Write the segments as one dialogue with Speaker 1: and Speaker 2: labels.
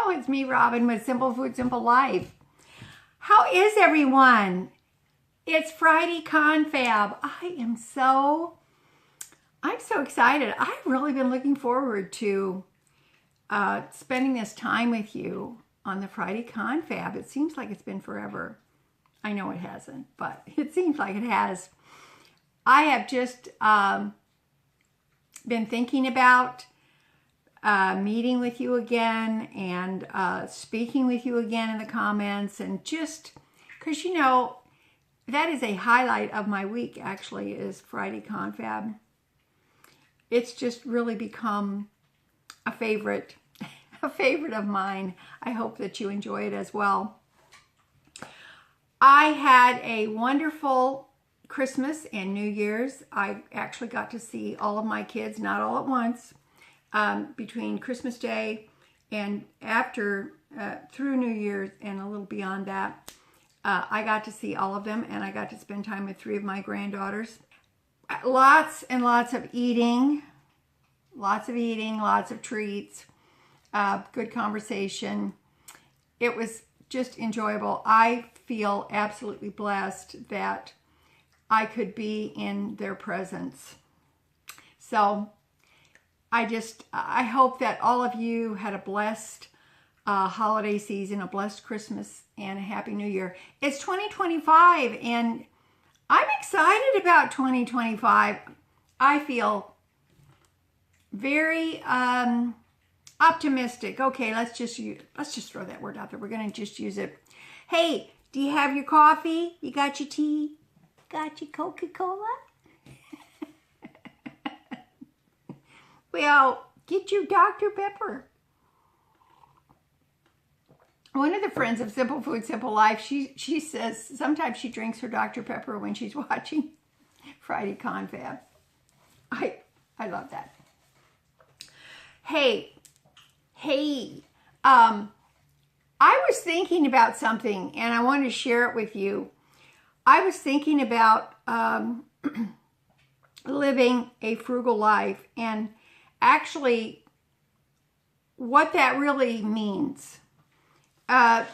Speaker 1: Hello, it's me, Robin, with Simple Food, Simple Life. How is everyone? It's Friday Confab. I'm so excited. I've really been looking forward to spending this time with you on the Friday Confab. It seems like it's been forever. I know it hasn't, but it seems like it has. I have just been thinking about meeting with you again and speaking with you again in the comments, and just because, you know, that is a highlight of my week, actually, is Friday Confab. It's just really become a favorite of mine. I hope that you enjoy it as well. I had a wonderful Christmas and New Year's. I actually got to see all of my kids, not all at once, between Christmas Day and after, through New Year's and a little beyond that. I got to see all of them, and I got to spend time with 3 of my granddaughters. Lots and lots of eating, lots of treats, good conversation. It was just enjoyable. I feel absolutely blessed that I could be in their presence. So I hope that all of you had a blessed holiday season, a blessed Christmas, and a Happy New Year. It's 2025, and I'm excited about 2025. I feel very optimistic. Okay, let's just throw that word out there. We're going to just use it. Hey, do you have your coffee? You got your tea? Got your Coca-Cola? Well, get your Dr. Pepper. One of the friends of Simple Food, Simple Life, she says sometimes she drinks her Dr. Pepper when she's watching Friday Confab. I love that. Hey, I was thinking about something, and I wanted to share it with you. I was thinking about living a frugal life, and actually what that really means, and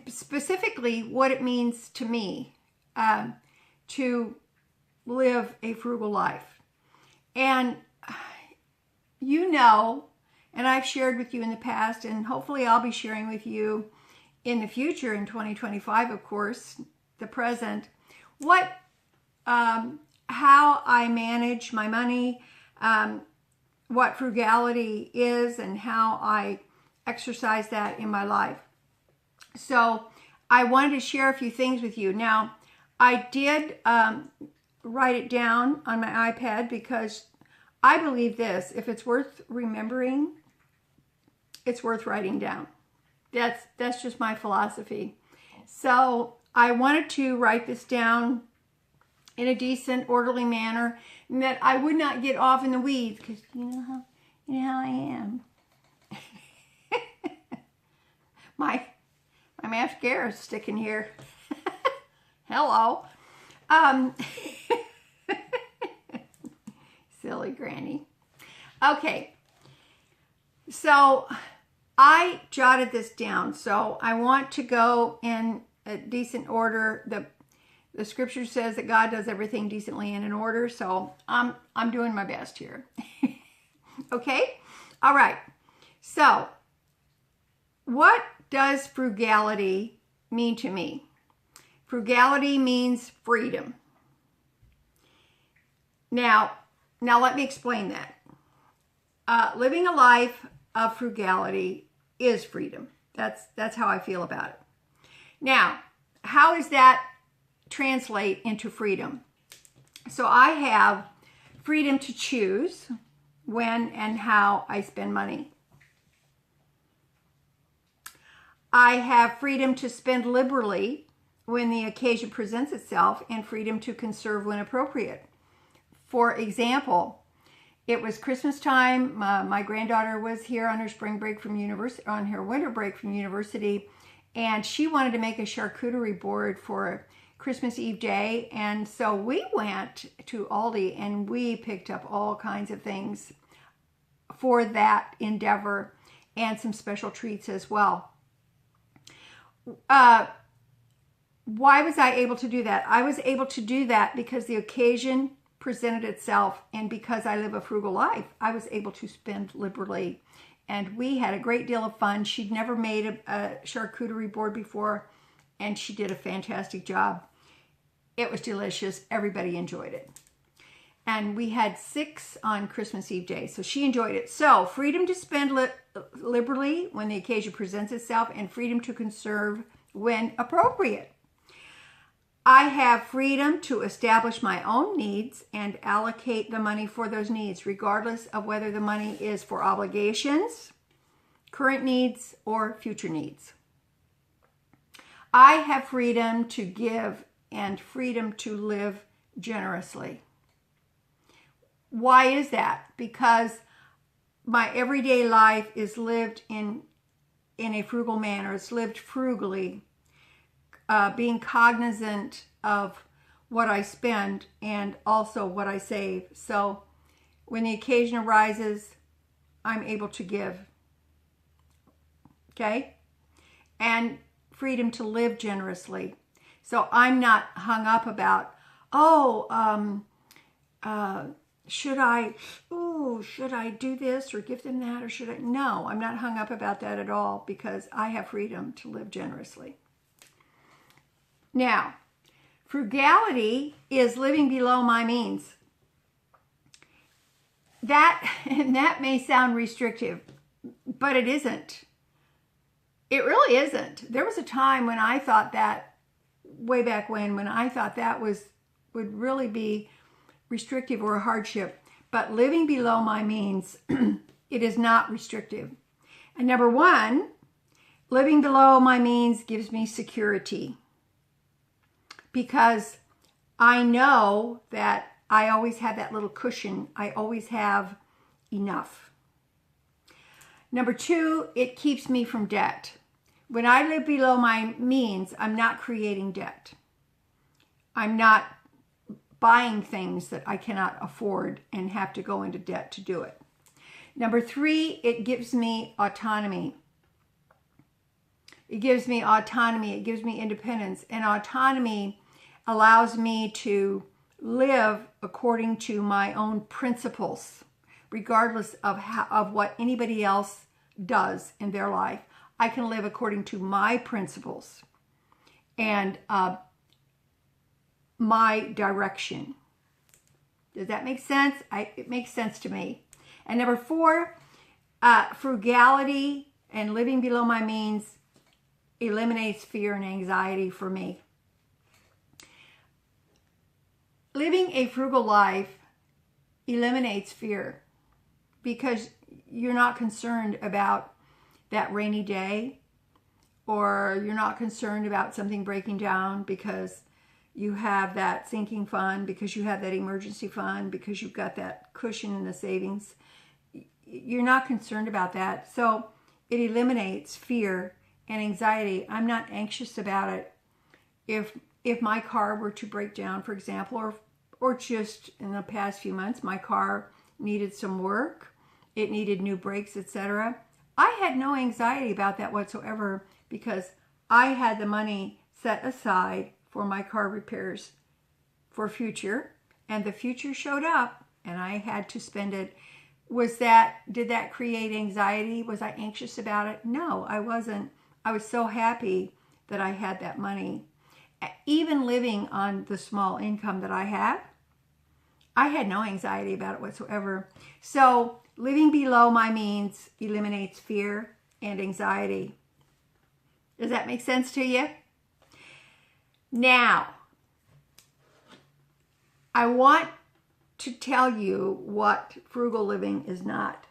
Speaker 1: specifically what it means to me to live a frugal life. And you know, and I've shared with you in the past, and hopefully I'll be sharing with you in the future, in 2025, of course, the present, how I manage my money, what frugality is, and how I exercise that in my life. So I wanted to share a few things with you. Now, I did write it down on my iPad because I believe this: if it's worth remembering, it's worth writing down. That's just my philosophy. So I wanted to write this down in a decent, orderly manner, and that I would not get off in the weeds, because you know how I am. my mascara is sticking here. Hello. Silly granny. Okay, so I jotted this down, so I want to go in a decent order. The scripture says that God does everything decently and in order, so I'm doing my best here. Okay? All right. So, what does frugality mean to me? Frugality means freedom. Now let me explain that. Living a life of frugality is freedom. That's how I feel about it. Now, how does that translate into freedom? So I have freedom to choose when and how I spend money. I have freedom to spend liberally when the occasion presents itself, and freedom to conserve when appropriate. For example, it was Christmas time. My granddaughter was here on her spring break from university, on her winter break from university, and she wanted to make a charcuterie board for Christmas Eve day. And so we went to Aldi and we picked up all kinds of things for that endeavor. and some special treats as well. Why was I able to do that? I was able to do that because the occasion presented itself, and because I live a frugal life, I was able to spend liberally. And we had a great deal of fun. She'd never made a charcuterie board before, and she did a fantastic job. It was delicious. Everybody enjoyed it. And we had 6 on Christmas Eve day, so she enjoyed it. So freedom to spend liberally when the occasion presents itself, and freedom to conserve when appropriate. I have freedom to establish my own needs and allocate the money for those needs, regardless of whether the money is for obligations, current needs, or future needs. I have freedom to give and freedom to live generously. Why is that? Because my everyday life is lived in a frugal manner. It's lived frugally. Being cognizant of what I spend and also what I save. So when the occasion arises, I'm able to give. Okay? And freedom to live generously. So I'm not hung up about, should I do this or give them that, or should I? No, I'm not hung up about that at all, because I have freedom to live generously. Now, frugality is living below my means. That may sound restrictive, but it isn't. It really isn't. There was a time when I thought that, way back when I thought that would really be restrictive or a hardship. But living below my means, it is not restrictive. And number one, living below my means gives me security, because I know that I always have that little cushion. I always have enough. Number two, it keeps me from debt. When I live below my means, I'm not creating debt. I'm not buying things that I cannot afford and have to go into debt to do it. Number three, it gives me autonomy. It gives me autonomy. It gives me independence. And autonomy allows me to live according to my own principles, regardless of what anybody else does in their life. I can live according to my principles and my direction. Does that make sense? It makes sense to me. And number four, frugality and living below my means eliminates fear and anxiety for me. Living a frugal life eliminates fear, because you're not concerned about that rainy day, or you're not concerned about something breaking down, because you have that sinking fund, because you have that emergency fund, because you've got that cushion in the savings. You're not concerned about that. So it eliminates fear and anxiety. I'm not anxious about it. If my car were to break down, for example, or just in the past few months, my car needed some work, it needed new brakes, etc. I had no anxiety about that whatsoever, because I had the money set aside for my car repairs for future, and the future showed up and I had to spend it. Did that create anxiety? Was I anxious about it? No, I wasn't. I was so happy that I had that money. Even living on the small income that I have, I had no anxiety about it whatsoever. So living below my means eliminates fear and anxiety. Does that make sense to you? Now, I want to tell you what frugal living is not.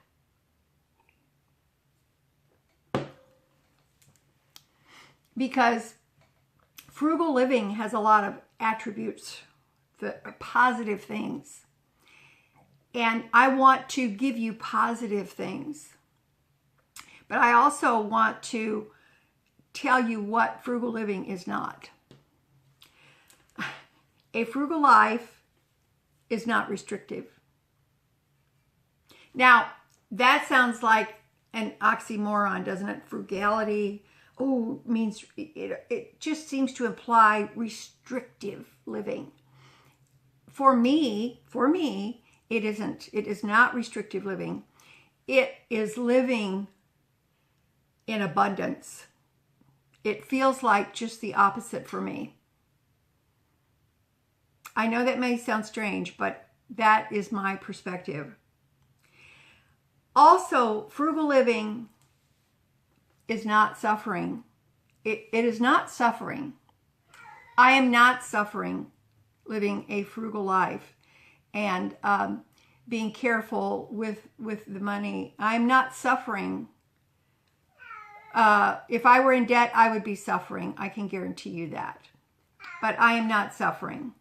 Speaker 1: Because frugal living has a lot of attributes, positive things. And I want to give you positive things. But I also want to tell you what frugal living is not. A frugal life is not restrictive. Now, that sounds like an oxymoron, doesn't it? Frugality, means it just seems to imply restrictive living. For me, it isn't. It is not restrictive living. It is living in abundance. It feels like just the opposite for me. I know that may sound strange, but that is my perspective. Also, frugal living is not suffering. It is not suffering. I am not suffering living a frugal life and being careful with the money. I'm not suffering. If I were in debt, I would be suffering. I can guarantee you that. But I am not suffering.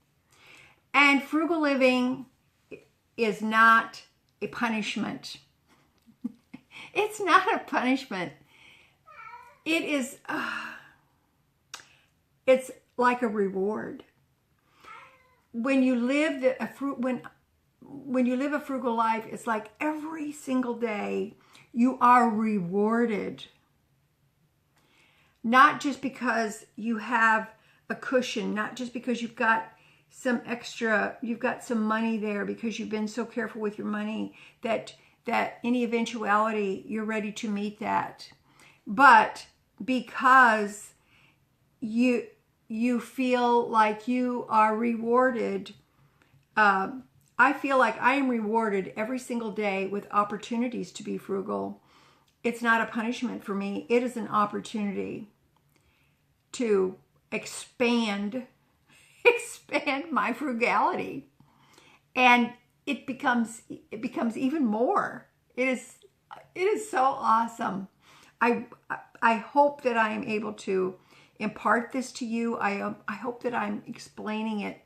Speaker 1: And frugal living is not a punishment. It's not a punishment. It is, it's like a reward. When you live when you live a frugal life, it's like every single day you are rewarded. Not just because you have a cushion, not just because you've got some extra, you've got some money there because you've been so careful with your money that any eventuality you're ready to meet that. But because you feel like you are rewarded, I feel like I am rewarded every single day with opportunities to be frugal. It's not a punishment for me. It is an opportunity to expand my frugality. And it becomes even more. It is so awesome. I hope that I am able to impart this to you. I hope that I'm explaining it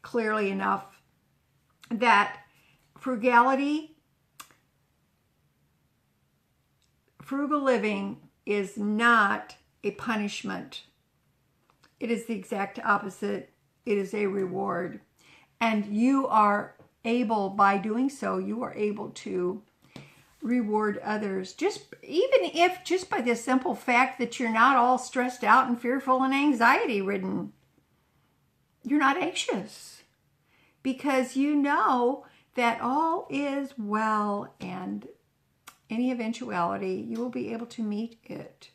Speaker 1: clearly enough that frugal living is not a punishment. It is the exact opposite. It is a reward. And you are able, by doing so, you are able to reward others. Even if just by the simple fact that you're not all stressed out and fearful and anxiety ridden. You're not anxious because you know that all is well, and any eventuality, you will be able to meet it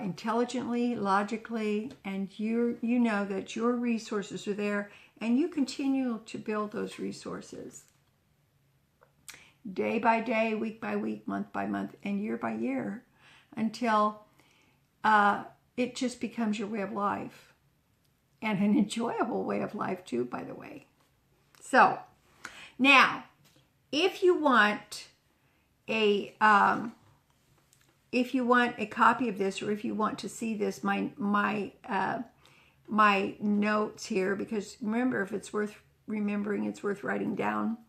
Speaker 1: intelligently, logically, and you know that your resources are there, and you continue to build those resources day by day, week by week, month by month, and year by year, until it just becomes your way of life, and an enjoyable way of life too, by the way. So now, if you want a copy of this, or if you want to see this, my notes here, because remember, if it's worth remembering, it's worth writing down.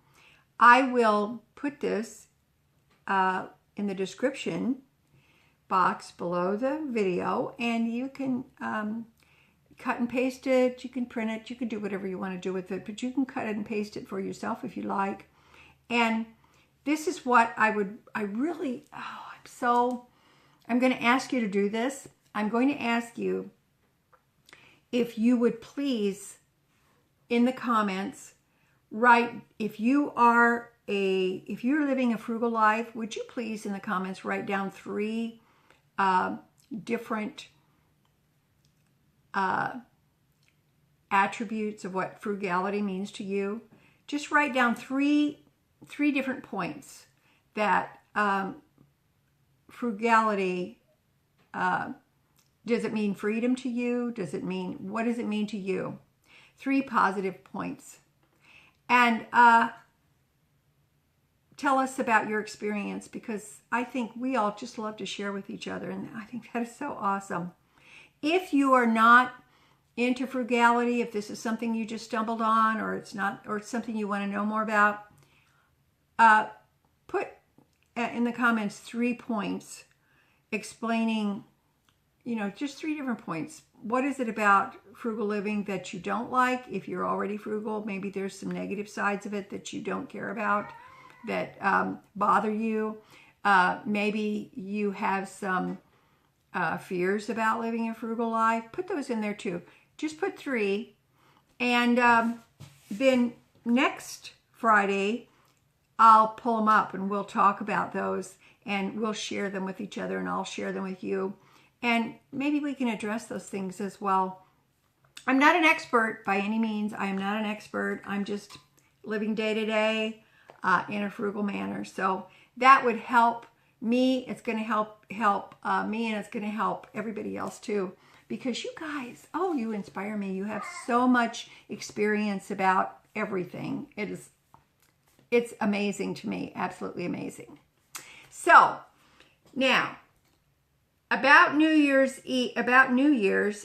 Speaker 1: I will put this in the description box below the video, and you can cut and paste it, you can print it, you can do whatever you want to do with it, but you can cut it and paste it for yourself if you like. And this is what I'm going to ask you to do this. I'm going to ask you if you would please, in the comments, write, if you're living a frugal life, would you please, in the comments, write down 3 different attributes of what frugality means to you. Just write down three different points that frugality, does it mean freedom to you? What does it mean to you? 3 positive points. And tell us about your experience, because I think we all just love to share with each other, and I think that is so awesome. If you are not into frugality, if this is something you just stumbled on, or it's something you want to know more about, put in the comments 3 points explaining, just 3 different points. What is it about frugal living that you don't like? If you're already frugal, maybe there's some negative sides of it that you don't care about, that bother you. Maybe you have some fears about living a frugal life. Put those in there too. Just put 3. And then next Friday, I'll pull them up and we'll talk about those and we'll share them with each other and I'll share them with you. And maybe we can address those things as well. I'm not an expert by any means. I am not an expert. I'm just living day to day in a frugal manner. So that would help me. It's going to help me, and it's going to help everybody else too. Because you guys, you inspire me. You have so much experience about everything. It's amazing to me. Absolutely amazing. So now about New Year's,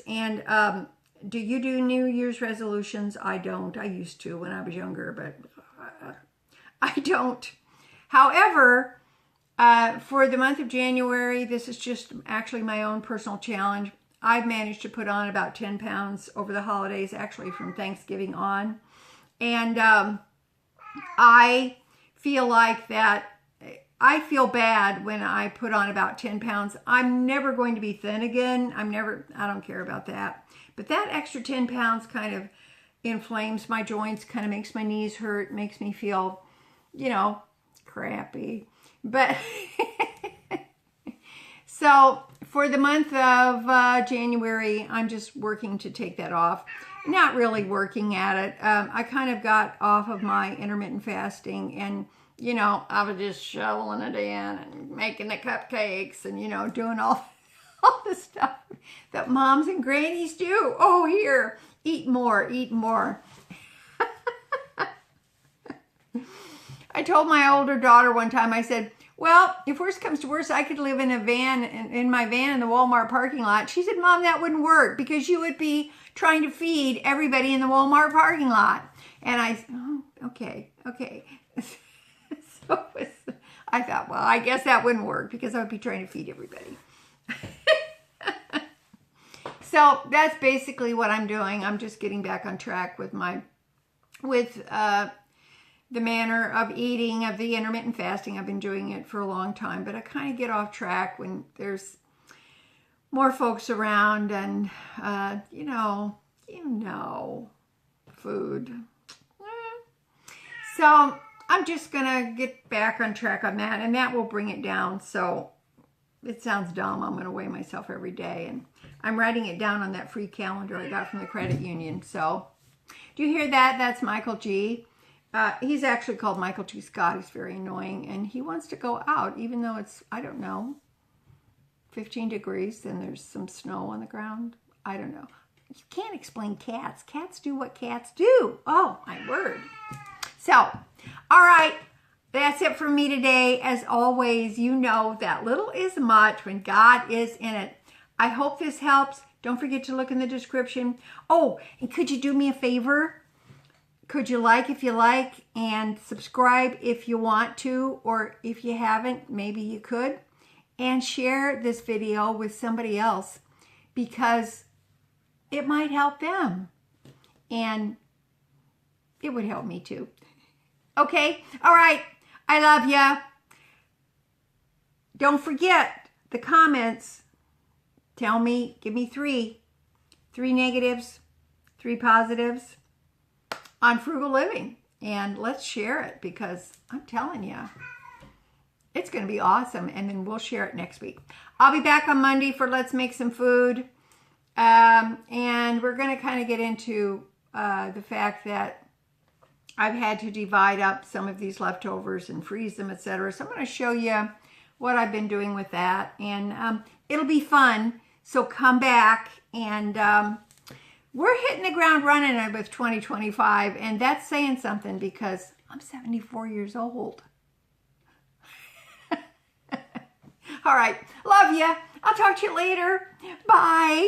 Speaker 1: and do you do New Year's resolutions? I don't. I used to when I was younger, but I don't. However, for the month of January, this is just actually my own personal challenge. I've managed to put on about 10 pounds over the holidays, actually from Thanksgiving on. And I feel like that, I feel bad when I put on about 10 pounds. I'm never going to be thin again. I don't care about that. But that extra 10 pounds kind of inflames my joints, kind of makes my knees hurt, makes me feel, crappy. But so for the month of January, I'm just working to take that off. Not really working at it. I kind of got off of my intermittent fasting and, I was just shoveling it in and making the cupcakes and, doing all the stuff that moms and grannies do. Oh, here, eat more, eat more. I told my older daughter one time, I said, well, if worse comes to worse, I could live in a van, in my van in the Walmart parking lot. She said, Mom, that wouldn't work because you would be trying to feed everybody in the Walmart parking lot. And I said, okay. So I thought, well, I guess that wouldn't work because I would be trying to feed everybody. So that's basically what I'm doing. I'm just getting back on track with the manner of eating, of the intermittent fasting. I've been doing it for a long time, but I kind of get off track when there's more folks around and, food. So I'm just going to get back on track on that, and that will bring it down. So it sounds dumb. I'm going to weigh myself every day, and I'm writing it down on that free calendar I got from the credit union. So do you hear that? That's Michael G. He's actually called Michael G. Scott. He's very annoying, and he wants to go out, even though it's, 15 degrees, and there's some snow on the ground. I don't know. You can't explain cats. Cats do what cats do. Oh, my word. So, all right. That's it for me today. As always, that little is much when God is in it. I hope this helps. Don't forget to look in the description. Oh, and could you do me a favor? Could you like if you like and subscribe if you want to, or if you haven't, maybe you could, and share this video with somebody else because it might help them and it would help me too. Okay. All right. I love ya. Don't forget the comments. Tell me, give me 3 negatives, 3 positives on frugal living, and let's share it because I'm telling you, it's going to be awesome. And then we'll share it next week. I'll be back on Monday for Let's Make Some Food. And we're going to kind of get into the fact that I've had to divide up some of these leftovers and freeze them, etc. So I'm going to show you what I've been doing with that. And it'll be fun. So come back, and we're hitting the ground running with 2025, and that's saying something because I'm 74 years old. All right. Love ya. I'll talk to you later. Bye.